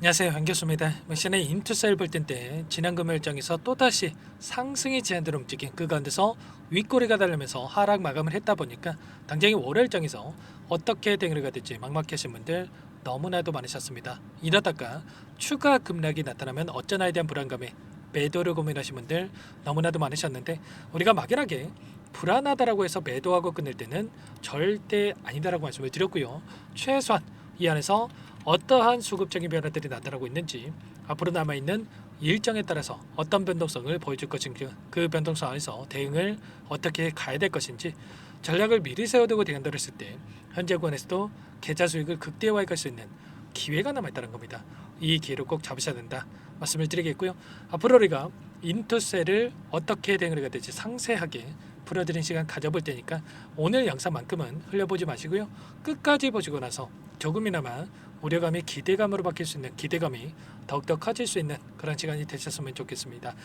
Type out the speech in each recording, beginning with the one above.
안녕하세요, 한교수입니다. 시내 인투셀 볼텐 때 지난 금요일장에서 또다시 상승의 제한대로 움직인 그 가운데서 윗꼬리가 달리면서 하락 마감을 했다 보니까 당장이 월요일장에서 어떻게 대응을 될지 막막하신 분들 너무나도 많으셨습니다. 이러다가 추가 급락이 나타나면 어쩌나에 대한 불안감에 매도를 고민하신 분들 너무나도 많으셨는데, 우리가 막연하게 불안하다라고 해서 매도하고 끝낼 때는 절대 아니다라고 말씀을 드렸고요. 최소한 이 안에서 어떠한 수급적인 변화들이 나타나고 있는지, 앞으로 남아있는 일정에 따라서 어떤 변동성을 보여줄 것인지, 그 변동성 안에서 대응을 어떻게 가야 될 것인지 전략을 미리 세워두고 대응한다고 했을 때 현재 구간에서도 계좌 수익을 극대화할 수 있는 기회가 남아있다는 겁니다. 이 기회를 꼭 잡으셔야 된다 말씀을 드리겠고요. 앞으로 우리가 인투셀을 어떻게 대응을 해야 될지 상세하게 풀어드린 시간 가져볼 테니까 오늘 영상만큼은 흘려보지 마시고요. 끝까지 보시고 나서 조금이나마 우려감이 기대감으로 바뀔 수 있는, 기대감이 더욱더 커질 수 있는 그런 시간이 되셨으면 좋겠습니다.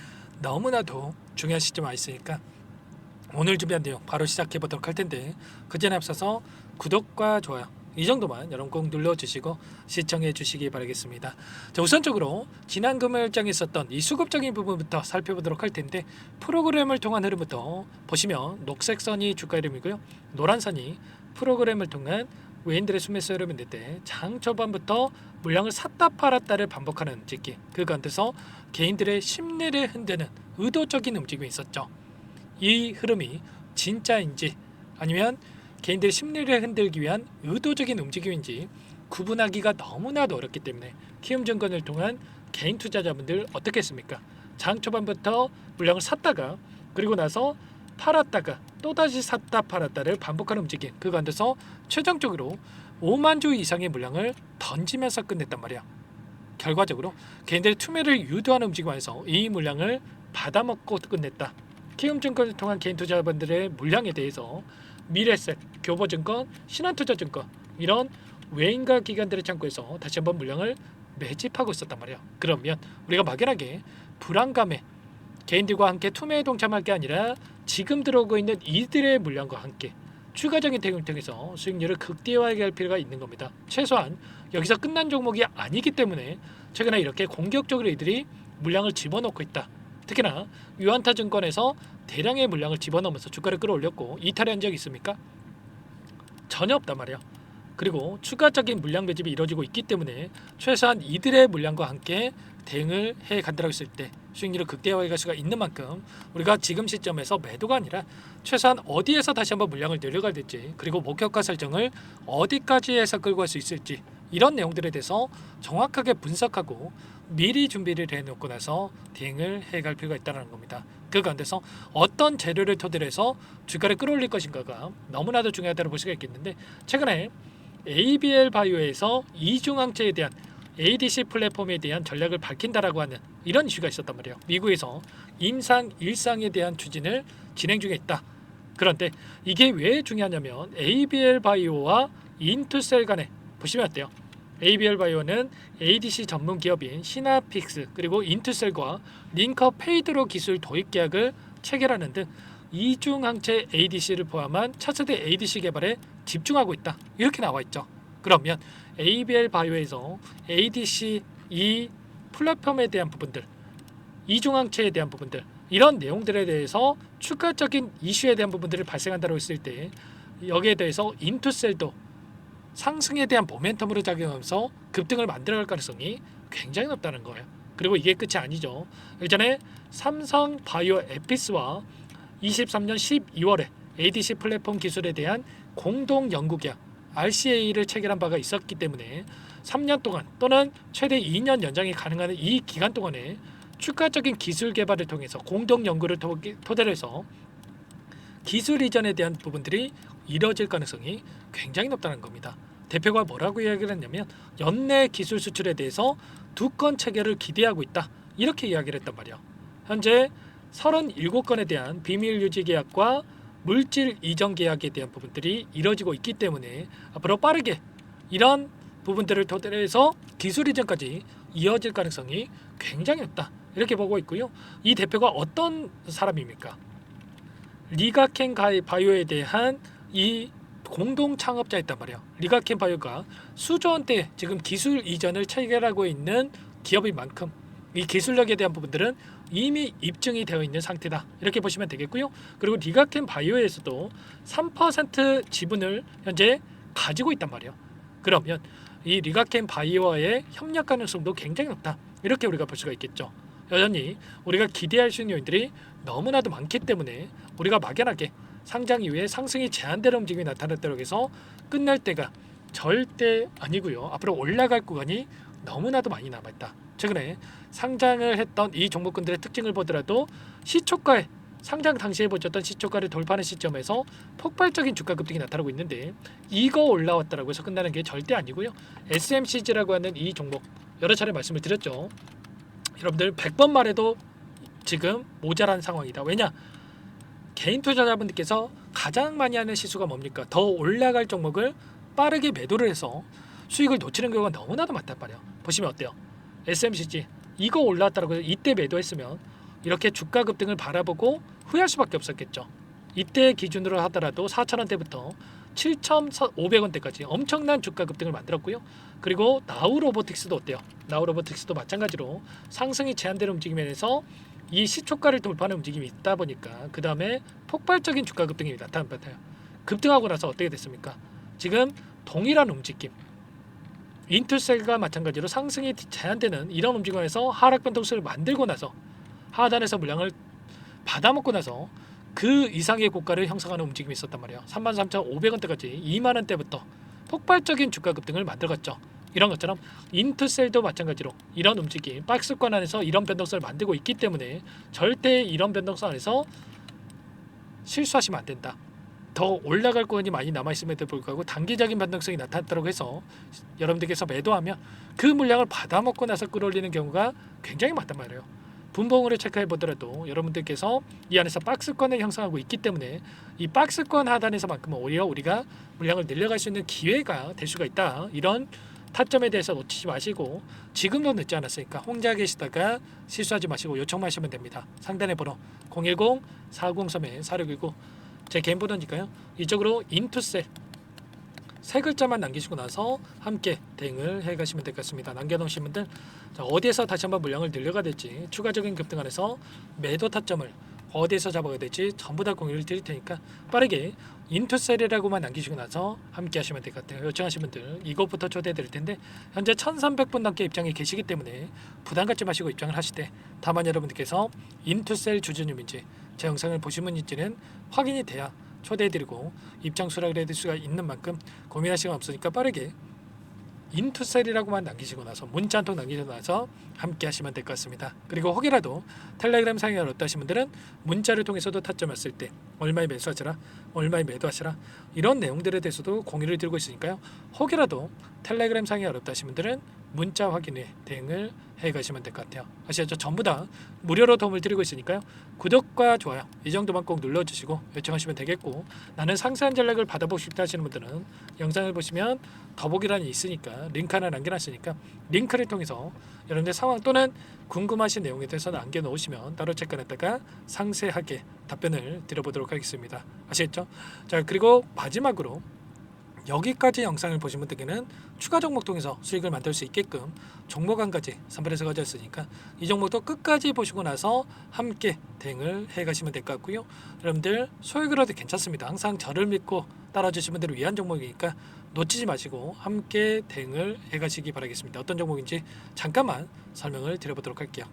너무나도 중요한 시점 와 있으니까 오늘 준비한 내용 바로 시작해 보도록 할 텐데, 그 전에 앞서서 구독과 좋아요 이 정도만 여러분 꼭 눌러주시고 시청해 주시기 바라겠습니다. 자, 우선적으로 지난 금요일장에 있었던 이 수급적인 부분부터 살펴보도록 할 텐데, 프로그램을 통한 흐름부터 보시면 녹색 선이 주가 흐름이고요, 노란 선이 프로그램을 통한 외인들의 순매수 흐름인데, 장 초반부터 물량을 샀다 팔았다를 반복하는 움직임, 그 가운데서 개인들의 심리를 흔드는 의도적인 움직임이 있었죠. 이 흐름이 진짜인지 아니면 개인들의 심리를 흔들기 위한 의도적인 움직임인지 구분하기가 너무나도 어렵기 때문에 키움증권을 통한 개인 투자자분들 어떻게 했습니까? 장 초반부터 물량을 샀다가 그리고 나서 팔았다가 또다시 샀다 팔았다를 반복하는 움직임, 그 가운데서 최종적으로 5만 주 이상의 물량을 던지면서 끝냈단 말이야. 결과적으로 개인들의 투매를 유도하는 움직임 안에서 이 물량을 받아먹고 끝냈다. 키움증권을 통한 개인 투자자분들의 물량에 대해서 미래셋, 교보증권, 신한투자증권 이런 외인과 기관들의 창구에서 다시 한번 물량을 매집하고 있었단 말이야. 그러면 우리가 막연하게 불안감에 개인들과 함께 투매에 동참할 게 아니라 지금 들어오고 있는 이들의 물량과 함께 추가적인 대응을 통해서 수익률을 극대화하게 할 필요가 있는 겁니다. 최소한 여기서 끝난 종목이 아니기 때문에 최근에 이렇게 공격적으로 이들이 물량을 집어넣고 있다. 특히나 유한타증권에서 대량의 물량을 집어넣으면서 주가를 끌어올렸고 이탈한 적이 있습니까? 전혀 없단 말이야. 그리고 추가적인 물량 매집이 이루어지고 있기 때문에 최소한 이들의 물량과 함께 대응을 해 간다고 했을 때 수익률을 극대화해 갈 수가 있는 만큼 우리가 지금 시점에서 매도가 아니라 최소한 어디에서 다시 한번 물량을 내려가야 될지, 그리고 목표가 설정을 어디까지 해서 끌고 갈 수 있을지, 이런 내용들에 대해서 정확하게 분석하고 미리 준비를 해놓고 나서 대응을 해갈 필요가 있다는 겁니다. 그 가운데서 어떤 재료를 토대로 해서 주가를 끌어올릴 것인가가 너무나도 중요하다고 볼 수가 있겠는데, 최근에 ABL 바이오에서 이중항체에 대한 ADC 플랫폼에 대한 전략을 밝힌다라고 하는 이런 이슈가 있었단 말이에요. 미국에서 임상 일상에 대한 추진을 진행 중에 있다. 그런데 이게 왜 중요하냐면 ABL 바이오와 인투셀 간에 보시면 어때요? ABL 바이오는 ADC 전문 기업인 시나픽스 그리고 인투셀과 링커 페이드로 기술 도입 계약을 체결하는 등 이중항체 ADC를 포함한 차세대 ADC 개발에 집중하고 있다. 이렇게 나와 있죠. 그러면 ABL 바이오에서 ADC 이 플랫폼에 대한 부분들, 이중항체에 대한 부분들, 이런 내용들에 대해서 추가적인 이슈에 대한 부분들을 발생한다고 했을 때 여기에 대해서 인투셀도 상승에 대한 모멘텀으로 작용하면서 급등을 만들어갈 가능성이 굉장히 높다는 거예요. 그리고 이게 끝이 아니죠. 예전에 삼성 바이오 에피스와 23년 12월에 ADC 플랫폼 기술에 대한 공동 연구 계약 RCA를 체결한 바가 있었기 때문에 3년 동안 또는 최대 2년 연장이 가능한 이 기간 동안에 추가적인 기술 개발을 통해서 공동 연구를 토대로 해서 기술 이전에 대한 부분들이 이뤄질 가능성이 굉장히 높다는 겁니다. 대표가 뭐라고 이야기를 했냐면 연내 기술 수출에 대해서 2건 체결을 기대하고 있다. 이렇게 이야기를 했단 말이야. 현재 37건에 대한 비밀 유지 계약과 물질 이전 계약에 대한 부분들이 이뤄지고 있기 때문에 앞으로 빠르게 이런 부분들을 토대로 해서 기술 이전까지 이어질 가능성이 굉장히 높다. 이렇게 보고 있고요. 이 대표가 어떤 사람입니까? 리가켄 바이오에 대한 이 공동 창업자였단 말이에요. 리가켄 바이오가 수조 원대 지금 기술 이전을 체결하고 있는 기업인 만큼 이 기술력에 대한 부분들은 이미 입증이 되어 있는 상태다. 이렇게 보시면 되겠고요. 그리고 리가켄 바이오에서도 3% 지분을 현재 가지고 있단 말이에요. 그러면 이 리가켄 바이오와의 협력 가능성도 굉장히 높다. 이렇게 우리가 볼 수가 있겠죠. 여전히 우리가 기대할 수 있는 요인들이 너무나도 많기 때문에 우리가 막연하게 상장 이후에 상승이 제한되는 움직임이 나타났다고 해서 끝날 때가 절대 아니고요. 앞으로 올라갈 구간이 너무나도 많이 남아있다. 최근에 상장을 했던 이 종목군들의 특징을 보더라도 시초가에 상장 당시에 보셨던 시초가를 돌파하는 시점에서 폭발적인 주가 급등이 나타나고 있는데 이거 올라왔다라고 해서 끝나는 게 절대 아니고요. SMCG라고 하는 이 종목 여러 차례 말씀을 드렸죠. 여러분들 100번 말해도 지금 모자란 상황이다. 왜냐? 개인 투자자분들께서 가장 많이 하는 실수가 뭡니까? 더 올라갈 종목을 빠르게 매도를 해서 수익을 놓치는 경우가 너무나도 많단 말이에요. 보시면 어때요? SMCG 이거 올라왔다고 해서 이때 매도했으면 이렇게 주가 급등을 바라보고 후회할 수밖에 없었겠죠. 이때 기준으로 하더라도 4,000원대부터 7,500원대까지 엄청난 주가 급등을 만들었고요. 그리고 나우로보틱스도 어때요? 나우로보틱스도 마찬가지로 상승이 제한되는 움직임에서 이 시초가를 돌파하는 움직임이 있다 보니까 그 다음에 폭발적인 주가 급등이 나타난 것 같아요. 급등하고 나서 어떻게 됐습니까? 지금 동일한 움직임 인투셀과 마찬가지로 상승이 제한되는 이런 움직임에서 하락 변동성을 만들고 나서 하단에서 물량을 받아먹고 나서 그 이상의 고가를 형성하는 움직임이 있었단 말이에요. 33,500원대까지 2만원대부터 폭발적인 주가 급등을 만들었죠. 이런 것처럼 인투셀도 마찬가지로 이런 움직임 박스권 안에서 이런 변동성을 만들고 있기 때문에 절대 이런 변동성 안에서 실수하시면 안 된다. 더 올라갈 구간이 많이 남아있음에도 불구하고 단기적인 변동성이 나타났다고 해서 여러분들께서 매도하면 그 물량을 받아먹고 나서 끌어올리는 경우가 굉장히 많단 말이에요. 분봉으로 체크해 보더라도 여러분들께서 이 안에서 박스권을 형성하고 있기 때문에 이 박스권 하단에서만큼은 오히려 우리가 물량을 늘려갈 수 있는 기회가 될 수가 있다. 이런 타점에 대해서 놓치지 마시고 지금도 늦지 않았으니까 혼자 계시다가 실수하지 마시고 요청하시면 됩니다. 상단에 번호 010-403-4619 제 개인 번호니까요. 이쪽으로 인투셀 세 글자만 남기시고 나서 함께 대응을 해가시면 될 것 같습니다. 남겨놓으신 분들 자, 어디에서 다시 한번 물량을 늘려가 될지 추가적인 급등 안에서 매도 타점을 어디에서 잡아야 될지 전부 다 공유를 드릴 테니까 빠르게 인투셀이라고만 남기시고 나서 함께 하시면 될 것 같아요. 요청하신 분들 이것부터 초대해 드릴 텐데 현재 1300분 넘게 입장이 계시기 때문에 부담 갖지 마시고 입장을 하실 때 다만 여러분들께서 인투셀 주주님인지 제 영상을 보신 분인지는 확인이 돼야 초대해드리고 입장 수락을 해드릴 수가 있는 만큼 고민할 시간 없으니까 빠르게 인투셀이라고만 남기시고 나서 문자 한 통 남기시고 나서 함께 하시면 될 것 같습니다. 그리고 혹이라도 텔레그램 사용이 어렵다 하신 분들은 문자를 통해서도 타점했을 때 얼마에 매수하시라 얼마에 매도하시라 이런 내용들에 대해서도 공유를 드리고 있으니까요. 혹이라도 텔레그램 사용이 어렵다 하신 분들은 문자 확인에 대응을 해가시면 될 것 같아요. 아시죠? 전부 다 무료로 도움을 드리고 있으니까요. 구독과 좋아요 이 정도만 꼭 눌러주시고 요청하시면 되겠고 나는 상세한 전략을 받아보고 싶다 하시는 분들은 영상을 보시면 더보기란이 있으니까 링크 하나 남겨놨으니까 링크를 통해서 여러분들 상황 또는 궁금하신 내용에 대해서 남겨놓으시면 따로 체크했다가 상세하게 답변을 드려보도록 하겠습니다. 아시겠죠? 자 그리고 마지막으로 여기까지 영상을 보신 분들께는 추가 종목 통해서 수익을 만들 수 있게끔 종목 한 가지 선별해서 가져왔으니까 이 종목도 끝까지 보시고 나서 함께 대응을 해가시면 될 것 같고요. 여러분들 소액을 해도 괜찮습니다. 항상 저를 믿고 따라주신 분들을 위한 종목이니까 놓치지 마시고 함께 대응을 해가시기 바라겠습니다. 어떤 종목인지 잠깐만 설명을 드려보도록 할게요.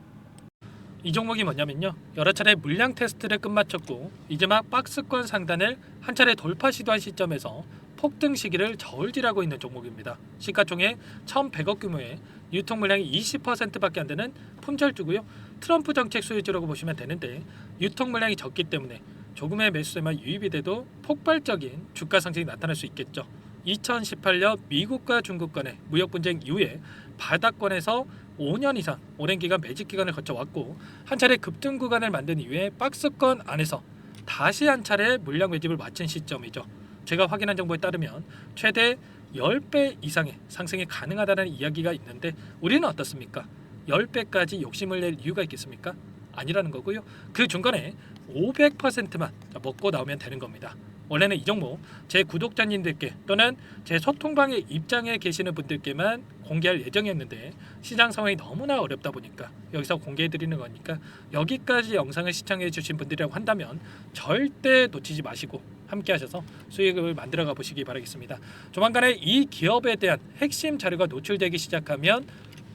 이 종목이 뭐냐면요. 여러 차례 물량 테스트를 끝마쳤고 이제 막 박스권 상단을 한 차례 돌파 시도한 시점에서 폭등 시기를 저울질하고 있는 종목입니다. 시가총액 1,100억 규모의 유통 물량이 20%밖에 안 되는 품절주고요. 트럼프 정책 소유주라고 보시면 되는데 유통 물량이 적기 때문에 조금의 매수세만 유입이 돼도 폭발적인 주가 상승이 나타날 수 있겠죠. 2018년 미국과 중국 간의 무역 분쟁 이후에 바닥권에서 5년 이상 오랜 기간 매집 기간을 거쳐왔고 한 차례 급등 구간을 만든 이후에 박스권 안에서 다시 한 차례 물량 매집을 마친 시점이죠. 제가 확인한 정보에 따르면 최대 10배 이상의 상승이 가능하다는 이야기가 있는데 우리는 어떻습니까? 10배까지 욕심을 낼 이유가 있겠습니까? 아니라는 거고요. 그 중간에 500%만 먹고 나오면 되는 겁니다. 원래는 이 종목 제 구독자님들께 또는 제 소통방에 입장에 계시는 분들께만 공개할 예정이었는데 시장 상황이 너무나 어렵다 보니까 여기서 공개해 드리는 거니까 여기까지 영상을 시청해 주신 분들이라고 한다면 절대 놓치지 마시고 함께 하셔서 수익을 만들어 가 보시기 바라겠습니다. 조만간에 이 기업에 대한 핵심 자료가 노출되기 시작하면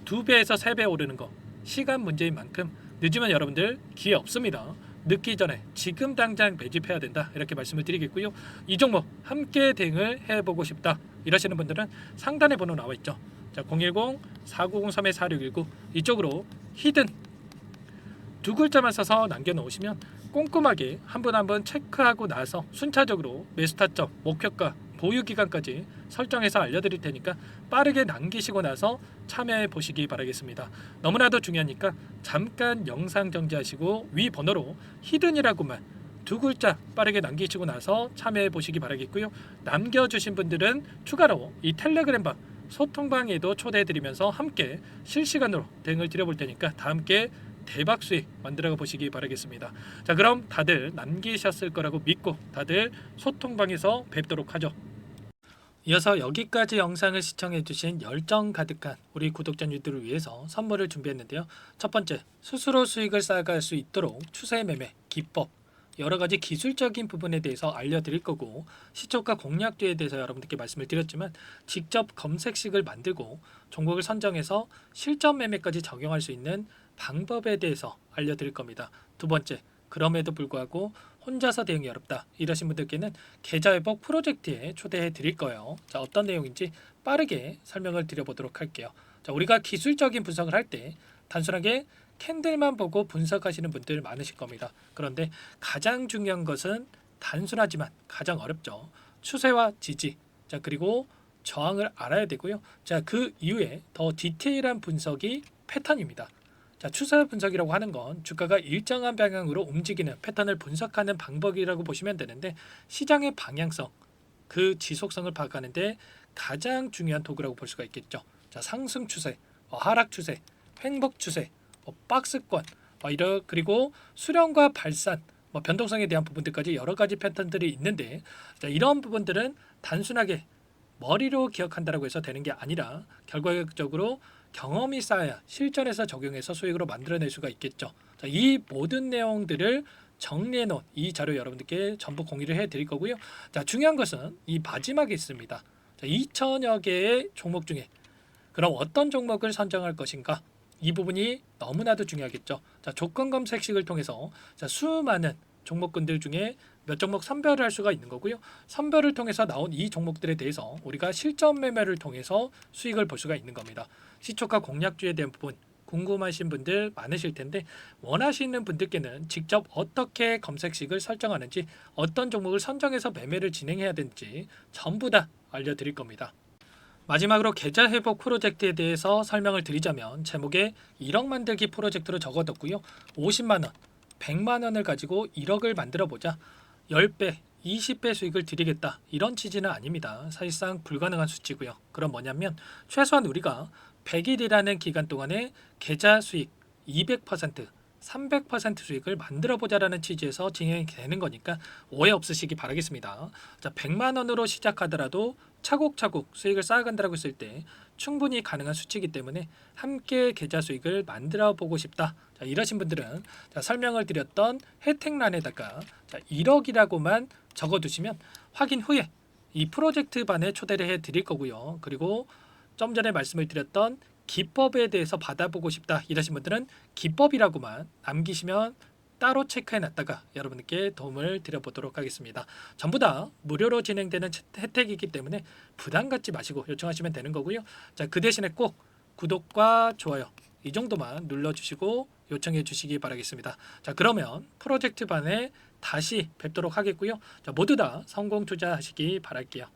2배에서 3배 오르는 거 시간 문제인 만큼 늦으면 여러분들 기회 없습니다. 늦기 전에 지금 당장 매집해야 된다 이렇게 말씀을 드리겠고요. 이 종목 함께 대응을 해보고 싶다 이러시는 분들은 상단에 번호 나와 있죠. 자, 010-4903-4619 이쪽으로 히든 두 글자만 써서 남겨놓으시면 꼼꼼하게 한 분 한 분 체크하고 나서 순차적으로 매수 타점, 목표가, 보유 기간까지 설정해서 알려드릴 테니까 빠르게 남기시고 나서 참여해 보시기 바라겠습니다. 너무나도 중요하니까 잠깐 영상 정지하시고 위 번호로 히든이라고만 두 글자 빠르게 남기시고 나서 참여해 보시기 바라겠고요. 남겨주신 분들은 추가로 이 텔레그램방 소통방에도 초대해 드리면서 함께 실시간으로 대응을 드려볼 테니까 다 함께 대박 수익 만들어 보시기 바라겠습니다. 자, 그럼 다들 남기셨을 거라고 믿고 다들 소통방에서 뵙도록 하죠. 이어서 여기까지 영상을 시청해주신 열정 가득한 우리 구독자님들을 위해서 선물을 준비했는데요. 첫 번째, 스스로 수익을 쌓아갈 수 있도록 추세 매매 기법, 여러 가지 기술적인 부분에 대해서 알려드릴 거고, 시초가 공략주에 대해서 여러분들께 말씀을 드렸지만 직접 검색식을 만들고 종목을 선정해서 실전 매매까지 적용할 수 있는 방법에 대해서 알려드릴 겁니다. 두 번째, 그럼에도 불구하고 혼자서 대응이 어렵다 이러신 분들께는 계좌회복 프로젝트에 초대해 드릴 거예요. 자, 어떤 내용인지 빠르게 설명을 드려보도록 할게요. 자, 우리가 기술적인 분석을 할 때 단순하게 캔들만 보고 분석하시는 분들 많으실 겁니다. 그런데 가장 중요한 것은 단순하지만 가장 어렵죠. 추세와 지지, 자, 그리고 저항을 알아야 되고요. 자, 그 이후에 더 디테일한 분석이 패턴입니다. 자, 추세 분석이라고 하는 건 주가가 일정한 방향으로 움직이는 패턴을 분석하는 방법이라고 보시면 되는데, 시장의 방향성, 그 지속성을 파악하는데 가장 중요한 도구라고 볼 수가 있겠죠. 자, 상승 추세, 하락 추세, 횡복 추세, 박스권, 그리고 수렴과 발산, 변동성에 대한 부분들까지 여러 가지 패턴들이 있는데, 자, 이런 부분들은 단순하게 머리로 기억한다라고 해서 되는 게 아니라 결과적으로 경험이 쌓아야 실전에서 적용해서 수익으로 만들어낼 수가 있겠죠. 자, 이 모든 내용들을 정리해 놓은 이 자료 여러분들께 전부 공유를 해 드릴 거고요. 자, 중요한 것은 이 마지막에 있습니다. 자, 2천여 개의 종목 중에 그럼 어떤 종목을 선정할 것인가? 이 부분이 너무나도 중요하겠죠. 자, 조건 검색식을 통해서 자, 수많은 종목군들 중에 몇 종목 선별을 할 수가 있는 거고요. 선별을 통해서 나온 이 종목들에 대해서 우리가 실전 매매를 통해서 수익을 볼 수가 있는 겁니다. 시초가 공략주에 대한 부분 궁금하신 분들 많으실 텐데, 원하시는 분들께는 직접 어떻게 검색식을 설정하는지, 어떤 종목을 선정해서 매매를 진행해야 되는지 전부 다 알려드릴 겁니다. 마지막으로 계좌 회복 프로젝트에 대해서 설명을 드리자면, 제목에 1억 만들기 프로젝트로 적어뒀고요. 50만 원, 100만 원을 가지고 1억을 만들어 보자. 10배, 20배 수익을 드리겠다 이런 취지는 아닙니다. 사실상 불가능한 수치고요. 그럼 뭐냐면 최소한 우리가 100일이라는 기간 동안에 계좌 수익 200%, 300% 수익을 만들어 보자라는 취지에서 진행이 되는 거니까 오해 없으시기 바라겠습니다. 자, 100만 원으로 시작하더라도 차곡차곡 수익을 쌓아간다고 했을 때 충분히 가능한 수치이기 때문에 함께 계좌 수익을 만들어 보고 싶다. 자, 이러신 분들은 자, 설명을 드렸던 혜택란에다가 자, 1억이라고만 적어두시면 확인 후에 이 프로젝트 반에 초대를 해 드릴 거고요. 그리고 좀 전에 말씀을 드렸던 기법에 대해서 받아보고 싶다 이러신 분들은 기법이라고만 남기시면 따로 체크해 놨다가 여러분께 도움을 드려보도록 하겠습니다. 전부 다 무료로 진행되는 혜택이기 때문에 부담 갖지 마시고 요청하시면 되는 거고요. 자, 그 대신에 꼭 구독과 좋아요 이 정도만 눌러주시고 요청해 주시기 바라겠습니다. 자, 그러면 프로젝트 반에 다시 뵙도록 하겠고요. 자, 모두 다 성공 투자하시기 바랄게요.